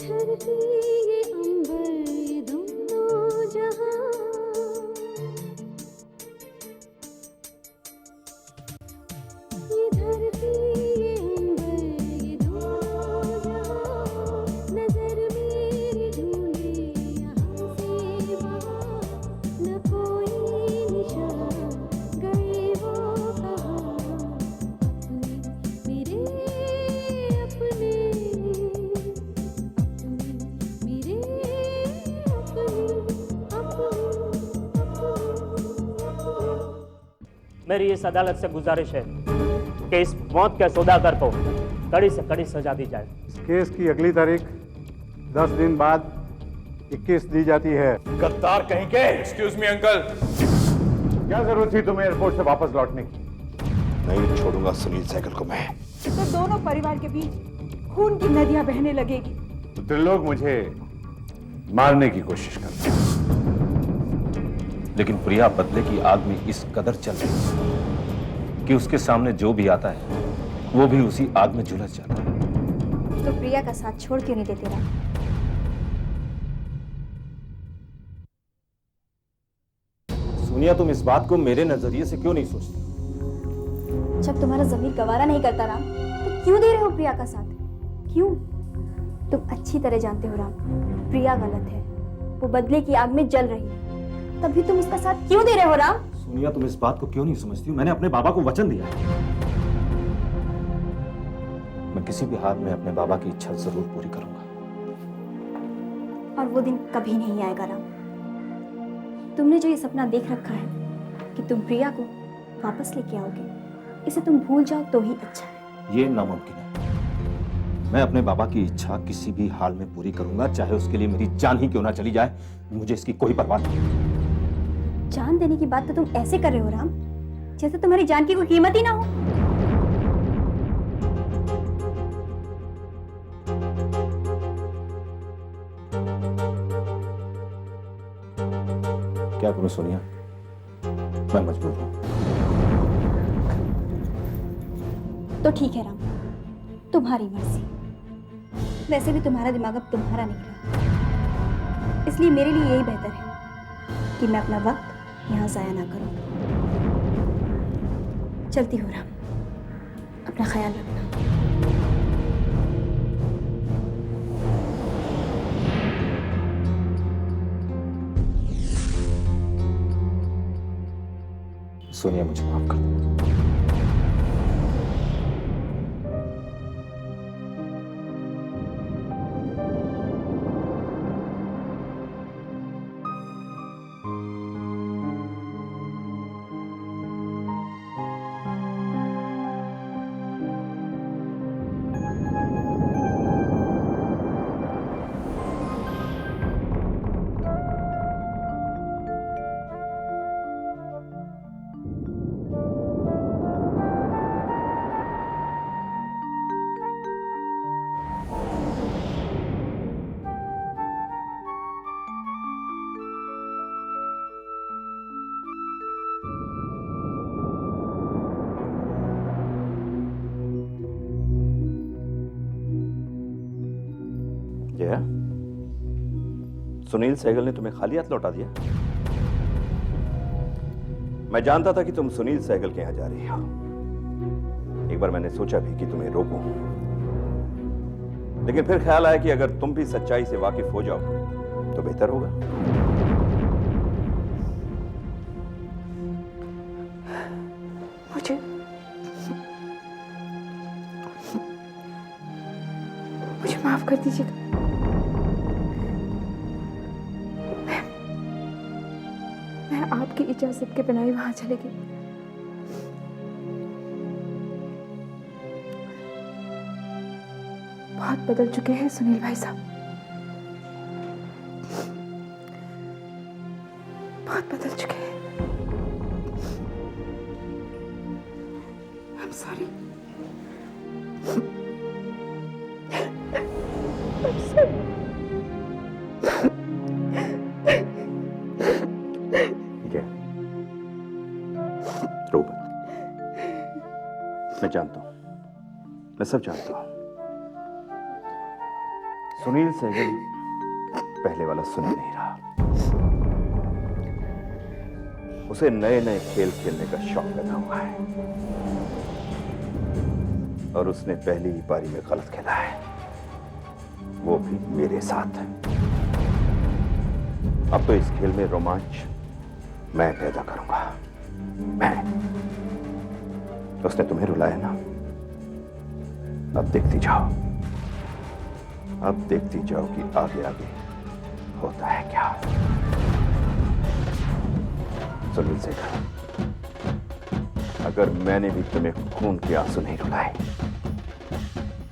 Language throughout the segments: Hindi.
धरती ये अंबर ये दोनों जहां, ये धरती ये अंबर ये दोनों जहां, नजर मेरी ढूंढे यहाँ से वहाँ, न कोई निशान गए वो कहाँ, अपने मेरे अपने, मेरे मेरी इस अदालत से गुजारिश है कि इस मौत के सौदागर को कड़ी से कड़ी सजा दी जाए। इस केस की अगली तारीख 10 दिन बाद 21 दी जाती है। गद्दार कहीं के। एक्सक्यूज मी अंकल, क्या जरूरत थी तुम्हें एयरपोर्ट से वापस लौटने की? नहीं छोड़ूंगा सुनील सहगल को मैं। तो दोनों परिवार के बीच खून की नदियां बहने लगेगी। तो त्रिलोक मुझे मारने की कोशिश करता है, लेकिन प्रिया बदले की आग में इस कदर चल रही है कि उसके सामने जो भी आता है वो भी उसी आग में झुलस जाता है। तो प्रिया का साथ छोड़ क्यों नहीं देते राम? सोनिया, तुम इस बात को मेरे नजरिए से क्यों नहीं सोचती? जब तुम्हारा जमीर गवारा नहीं करता राम, तो क्यों दे रहे हो प्रिया का साथ? क्यों? तुम अच्छी तरह जानते हो राम, प्रिया गलत है, वो बदले की आग में जल रही है, तब भी तुम उसका साथ क्यों दे रहे हो राम? सोनिया, तुम इस बात को क्यों नहीं समझती? मैंने अपने बाबा को वचन दिया, मैं किसी भी हाल में अपने बाबा की इच्छा जरूर पूरी करूंगा। और वो दिन कभी नहीं आएगा राम। तुमने जो ये सपना देख रखा है कि तुम प्रिया को वापस लेके आओगे, इसे तुम भूल जाओ तो ही अच्छा है। ये नामुमकिन है। मैं अपने बाबा की इच्छा किसी भी हाल में पूरी करूंगा, चाहे उसके लिए मेरी जान ही क्यों ना चली जाए। मुझे इसकी कोई परवाह नहीं। जान देने की बात तो तुम ऐसे कर रहे हो राम, जैसे तुम्हारी जान की कोई कीमत ही ना हो। क्या करूं सोनिया, मैं मजबूर हूं। तो ठीक है राम, तुम्हारी मर्जी। वैसे भी तुम्हारा दिमाग अब तुम्हारा नहीं रहा, इसलिए मेरे लिए यही बेहतर है कि मैं अपना वक्त यहाँ जाया ना करूं। चलती हूँ राम, अपना ख्याल रखना। सोनिया, मुझे माफ कर दो। जया, सुनील सहगल ने तुम्हें खाली हाथ लौटा दिया? मैं जानता था कि तुम सुनील सहगल के यहां जा रही हो। एक बार मैंने सोचा भी कि तुम्हें रोकूं, लेकिन फिर ख्याल आया कि अगर तुम भी सच्चाई से वाकिफ हो जाओ तो बेहतर होगा। मुझे माफ कर दीजिएगा। मैं आपकी इजाजत के बिना ही वहां चली गई। बहुत बदल चुके हैं सुनील भाई साहब, बहुत बदल चुके हैं। I'm sorry. I'm sorry. रो मत। मैं जानता हूं, मैं सब जानता हूं। सुनील सहगल पहले वाला सुनील नहीं रहा। उसे नए नए खेल खेलने का शौक पैदा हुआ है और उसने पहली ही पारी में गलत खेला है, वो भी मेरे साथ। अब तो इस खेल में रोमांच मैं पैदा करूंगा, मैं। उसने तुम्हें रुलाया ना, अब देखती जाओ, अब देखती जाओ कि आगे आगे होता है क्या। सुनील सहगल, अगर मैंने भी तुम्हें खून के आंसू नहीं रुलाए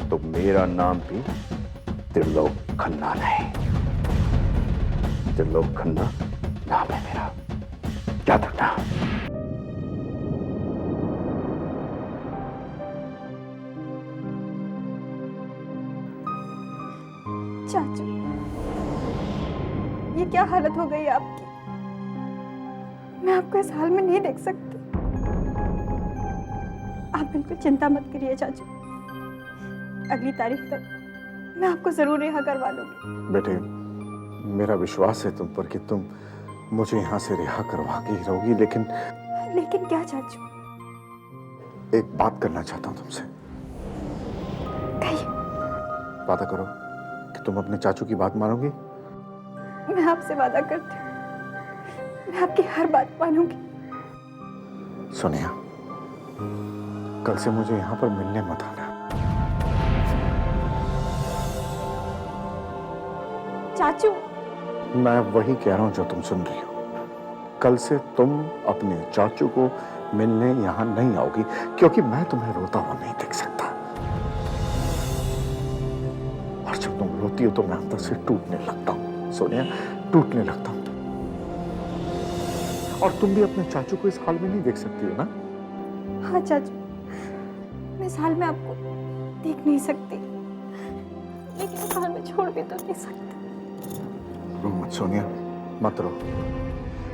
तो मेरा नाम भी त्रिलोक खन्ना नहीं। त्रिलोक खन्ना नाम है मेरा, याद रखना। चाचू, ये क्या हालत हो गई आपकी? मैं आपको इस हाल में नहीं देख सकती। आप बिल्कुल चिंता मत करिए चाचू, अगली तारीख तक मैं आपको जरूर रिहा करवा लूंगी। बेटे, मेरा विश्वास है तुम पर कि तुम मुझे यहाँ से रिहा करवा के ही रहोगी, लेकिन क्या चाचू? एक बात करना चाहता हूँ तुमसे। कहिए। वादा करो कि तुम अपने चाचू की बात मानोगी। मैं आपसे वादा करती हूँ, मैं आपकी हर बात मानूंगी। सोनिया, कल से मुझे यहाँ पर मिलने मत आना। चाचू, मैं वही कह रहा हूँ जो तुम सुन रही हो। कल से तुम अपने चाचू को मिलने यहाँ नहीं आओगी, क्योंकि मैं तुम्हें रोता हुआ नहीं देख सकता। और जब तुम रोती हो तो मैं अंदर से टूटने लगता हूँ सोनिया, टूटने लगता हूँ। और तुम भी अपने चाचू को इस हाल में नहीं देख सकती हो ना? हाँ चाचू, मैं इस हाल में आपको देख नहीं सकती, लेकिन इस हाल में छोड़ भी तो नहीं सकती। रो मत सोनिया, मत रो।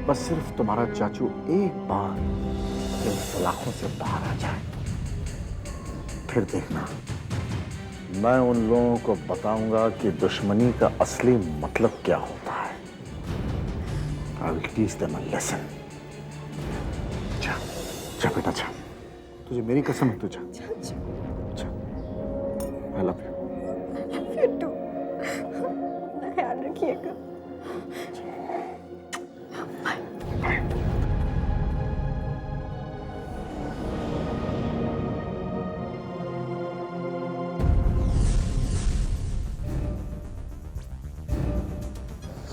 बस सिर्फ तुम्हारा चाचू एक बार इन सलाखों से बाहर आ जाए, फिर देखना मैं उन लोगों को बताऊंगा कि दुश्मनी का असली मतलब क्या होता है। I will teach them a lesson. जा बेटा जा, तुझे मेरी कसम है, तू जा। I love you. फिर तो अपना ख्याल रखिएगा।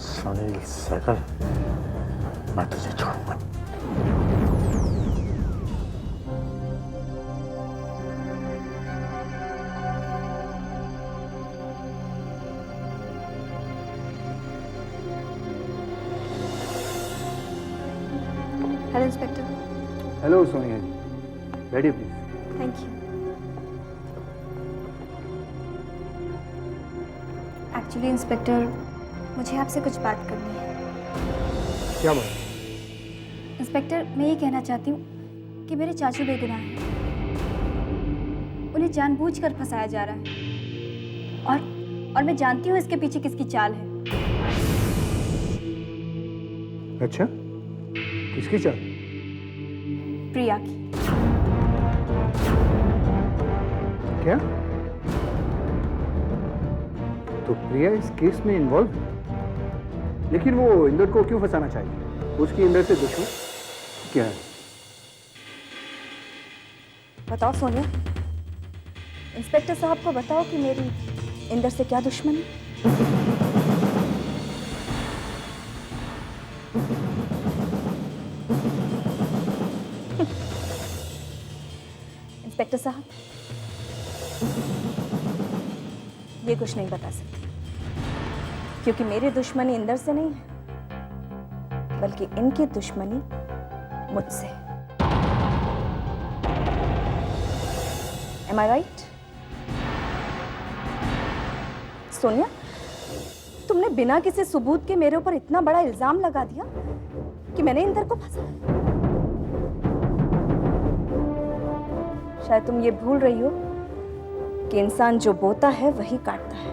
सुनील सहगल, मैं तुझे छोड़ूंगा। Hello inspector. हेलो सोनिया जी, बैठिए please. Thank you. Actually inspector, मुझे आपसे कुछ बात करनी है। क्या बात? इंस्पेक्टर, मैं ये कहना चाहती हूँ कि मेरे चाचू बेगुनाह हैं। उन्हें जानबूझकर फंसाया जा रहा है, और मैं जानती हूँ इसके पीछे किसकी चाल है। अच्छा, किसकी चाल? प्रिया की। क्या? तो प्रिया इस केस में इन्वॉल्व है, लेकिन वो इंदर को क्यों फंसाना चाहिए? उसकी इंदर से दुश्मन क्या है? बताओ सोनिया, इंस्पेक्टर साहब को बताओ कि मेरी इंदर से क्या दुश्मनी है। इंस्पेक्टर साहब, ये कुछ नहीं बता सकती, क्योंकि मेरी दुश्मनी इंदर से नहीं है, बल्कि इनकी दुश्मनी मुझसे। Am I right? सोनिया, तुमने बिना किसी सबूत के मेरे ऊपर इतना बड़ा इल्जाम लगा दिया कि मैंने इंदर को फंसाया। शायद तुम ये भूल रही हो कि इंसान जो बोता है वही काटता है।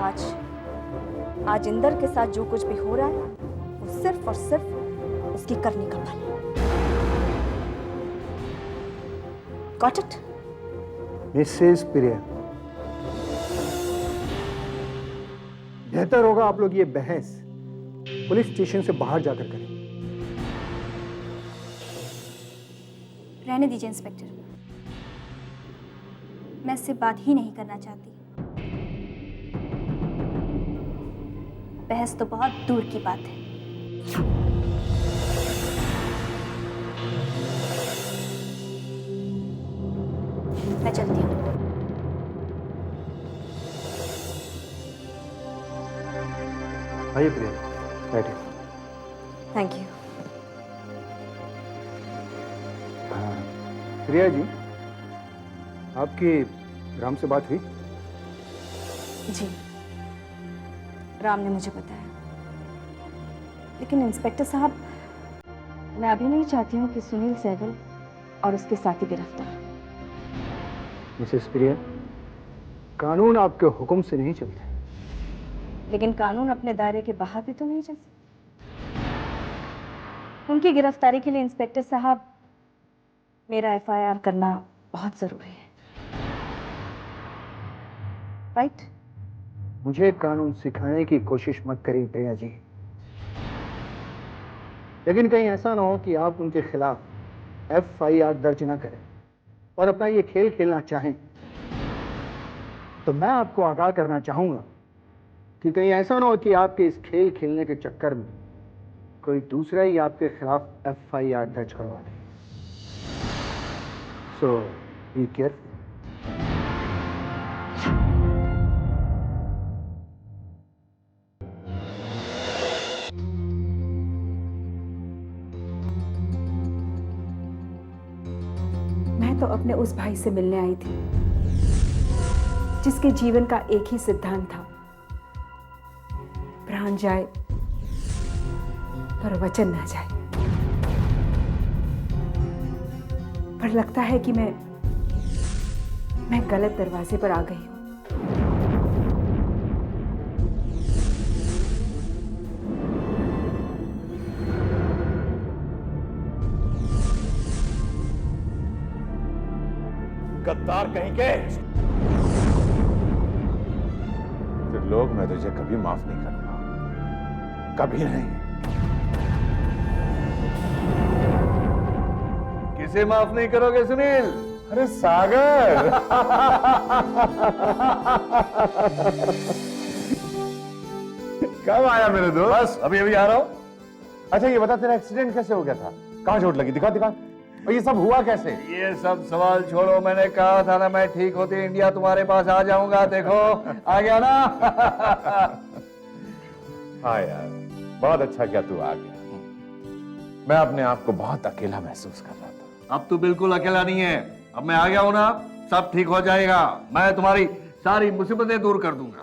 आज इंदर के साथ जो कुछ भी हो रहा है वो सिर्फ और सिर्फ उसकी करनी का फल है। Got it? मिसेस प्रिया, बेहतर होगा आप लोग ये बहस पुलिस स्टेशन से बाहर जाकर करें। रहने दीजिए इंस्पेक्टर, मैं इससे बात ही नहीं करना चाहती। बहस तो बहुत दूर की बात है। मैं चलती हूँ। आइए प्रिया, बैठिए। Thank you. प्रिया जी, आपकी राम से बात हुई? जी, राम ने मुझे बताया। लेकिन इंस्पेक्टर साहब, मैं अभी नहीं चाहती हूँ कि सुनील सहगल और उसके साथी गिरफ्तार। मिसेस प्रिया, कानून आपके हुक्म से नहीं चलता। लेकिन कानून अपने दायरे के बाहर भी तो नहीं चल सकता। उनकी गिरफ्तारी के लिए इंस्पेक्टर साहब, मेरा एफआईआर करना बहुत जरूरी है। राइट? मुझे कानून सिखाने की कोशिश मत करिए प्रिया जी। लेकिन कहीं ऐसा ना हो कि आप उनके खिलाफ एफआईआर दर्ज ना करें और अपना ये खेल खेलना चाहें। तो मैं आपको आगाह करना चाहूंगा कि कहीं ऐसा ना हो कि आपके इस खेल खेलने के चक्कर में कोई दूसरा ही आपके खिलाफ एफआईआर दर्ज करवा दे। सो बी केयरफुल। मैं तो अपने उस भाई से मिलने आई थी जिसके जीवन का एक ही सिद्धांत था, प्राण जाए पर वचन ना जाए। पर लगता है कि मैं गलत दरवाजे पर आ गई हूं। गद्दार कहीं के, फिर लोग, मैं तुझे कभी माफ नहीं करूंगा, कभी नहीं। किसे माफ नहीं करोगे सुनील? अरे सागर। कब आया मेरे दोस्त? बस अभी अभी आ रहा हूं। अच्छा ये बता, तेरा एक्सीडेंट कैसे हो गया था? कहाँ चोट लगी? दिखा दिखा। और ये सब हुआ कैसे? ये सब सवाल छोड़ो, मैंने कहा था ना मैं ठीक होते इंडिया तुम्हारे पास आ जाऊंगा। देखो आ गया ना। हाँ यार, बहुत अच्छा किया तू आ गया। मैं अपने आप को बहुत अकेला महसूस कर रहा था। अब तू बिल्कुल अकेला नहीं है। अब मैं आ गया हूं ना, सब ठीक हो जाएगा। मैं तुम्हारी सारी मुसीबतें दूर कर दूंगा।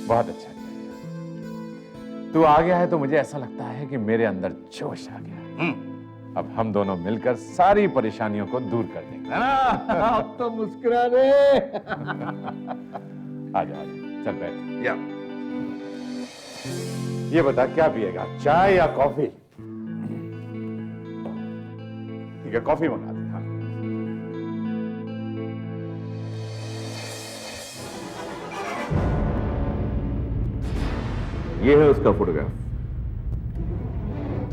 बहुत अच्छा किया। तू आ गया है तो मुझे ऐसा लगता है कि मेरे अंदर जोश आ गया। अब हम दोनों मिलकर सारी परेशानियों को दूर कर देंगे, है ना? अब तो मुस्कुरा दे। आजा चल बैठ। ये बता क्या पिएगा, चाय या कॉफी? ठीक है, कॉफी मंगा दे। हाँ। ये है उसका फोटोग्राफ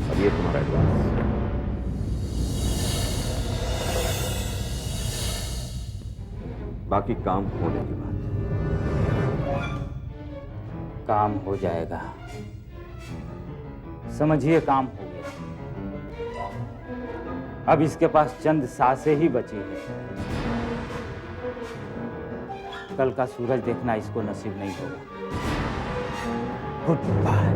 और ये तुम्हारा एडवांस। बाकी काम होने के बाद। काम हो जाएगा, समझिए काम हो गया। अब इसके पास चंद सांसें ही बची है। कल का सूरज देखना इसको नसीब नहीं होगा। Good bye.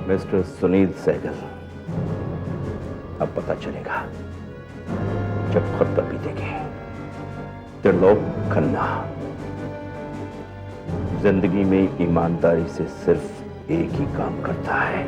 Mister Sunil Sehgal, अब पता चलेगा जब खुद पर बीतेंगे। त्रिलोक खन्ना, जिंदगी में ईमानदारी से सिर्फ एक ही काम करता है।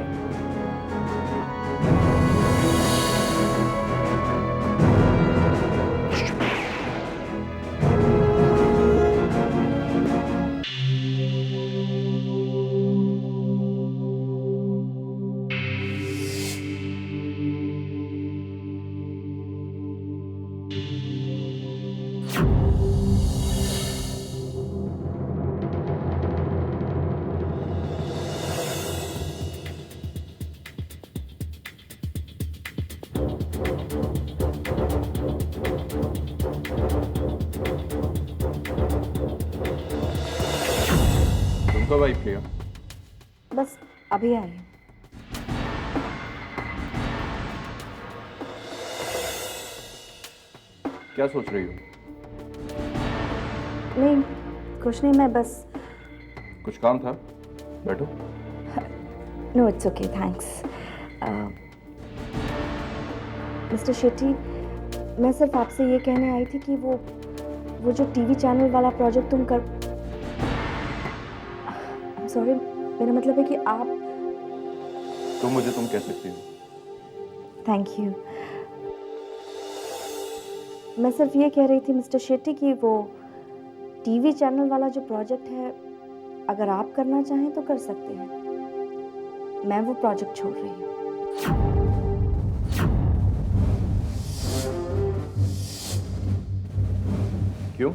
कब आई प्रिया? बस अभी आई हूँ। क्या सोच रही हो? नहीं, कुछ नहीं, मैं बस। कुछ काम था? बैठो। No it's okay, thanks. Mister Shetty, मैं सिर्फ आपसे ये कहने आई थी कि वो जो टीवी चैनल वाला प्रोजेक्ट तुम कर। सॉरी, मेरा मतलब है कि आप। तुम मुझे तुम कह सकती हो। Thank you. मैं सिर्फ ये कह रही थी मिस्टर शेट्टी कि वो टीवी चैनल वाला जो प्रोजेक्ट है, अगर आप करना चाहें तो कर सकते हैं। मैं वो प्रोजेक्ट छोड़ रही हूँ। क्यों?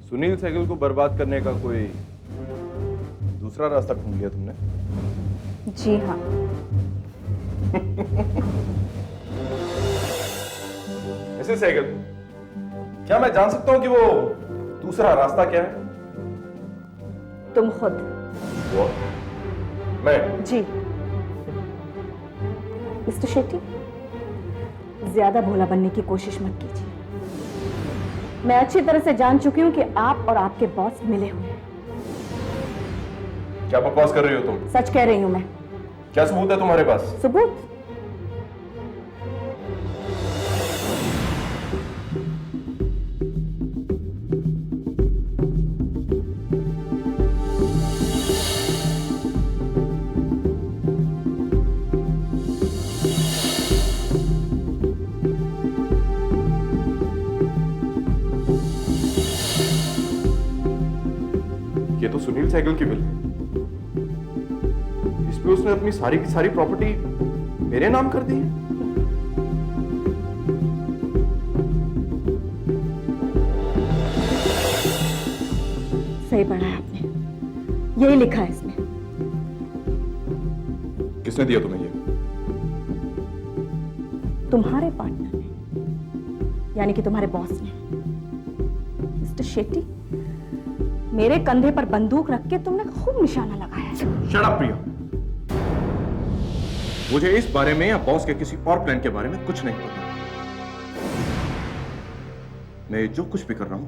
सुनील सहगल को बर्बाद करने का कोई दूसरा रास्ता ढूंढ लिया तुमने? जी हाँ। मिसेस सहगल, क्या मैं जान सकता हूं कि वो दूसरा रास्ता क्या है? तुम खुद। वो? मैं? जी। मिस्टर शेट्टी, ज्यादा भोला बनने की कोशिश मत कीजिए। मैं अच्छी तरह से जान चुकी हूं कि आप और आपके बॉस मिले हुए हैं। क्या बकवास कर रही हो तुम? सच कह रही हूं मैं। क्या सबूत है तुम्हारे पास? सबूत? ये तो सुनील सहगल की बिल है। इस पे उसने अपनी सारी की सारी प्रॉपर्टी मेरे नाम कर दी है। सही पढ़ा है आपने, यही लिखा है इसमें। किसने दिया तुम्हें ये? तुम्हारे पार्टनर ने, यानी कि तुम्हारे बॉस ने। मिस्टर शेट्टी, मेरे कंधे पर बंदूक रख के तुमने खूब निशाना लगाया है। शट अप प्रिया। मुझे इस बारे में या बॉस के किसी और प्लान के बारे में कुछ नहीं पता। मैं जो कुछ भी कर रहा हूं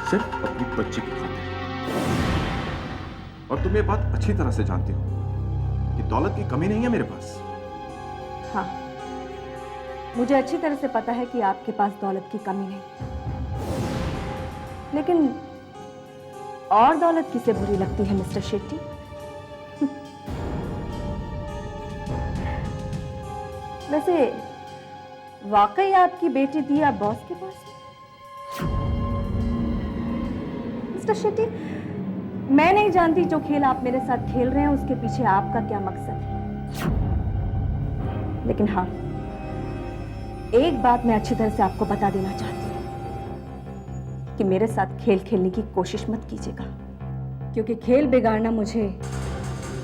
सिर्फ अपनी बच्ची की खातिर। और तुम ये बात अच्छी तरह से जानती हो कि दौलत की कमी नहीं है मेरे पास। हाँ, मुझे अच्छी तरह से पता है कि आपके पास दौलत की कमी नहीं, लेकिन और दौलत किसे बुरी लगती है मिस्टर शेट्टी? वैसे वाकई आपकी बेटी दिया बॉस के पास है? मिस्टर शेट्टी, मैं नहीं जानती जो खेल आप मेरे साथ खेल रहे हैं उसके पीछे आपका क्या मकसद है, लेकिन हाँ, एक बात मैं अच्छी तरह से आपको बता देना चाहती हूं कि मेरे साथ खेल खेलने की कोशिश मत कीजिएगा, क्योंकि खेल बिगाड़ना मुझे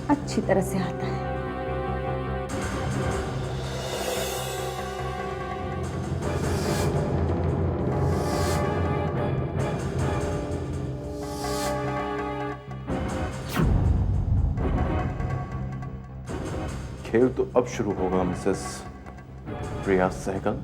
अच्छी तरह से आता है। खेल तो अब शुरू होगा मिसेस प्रिया सहगल।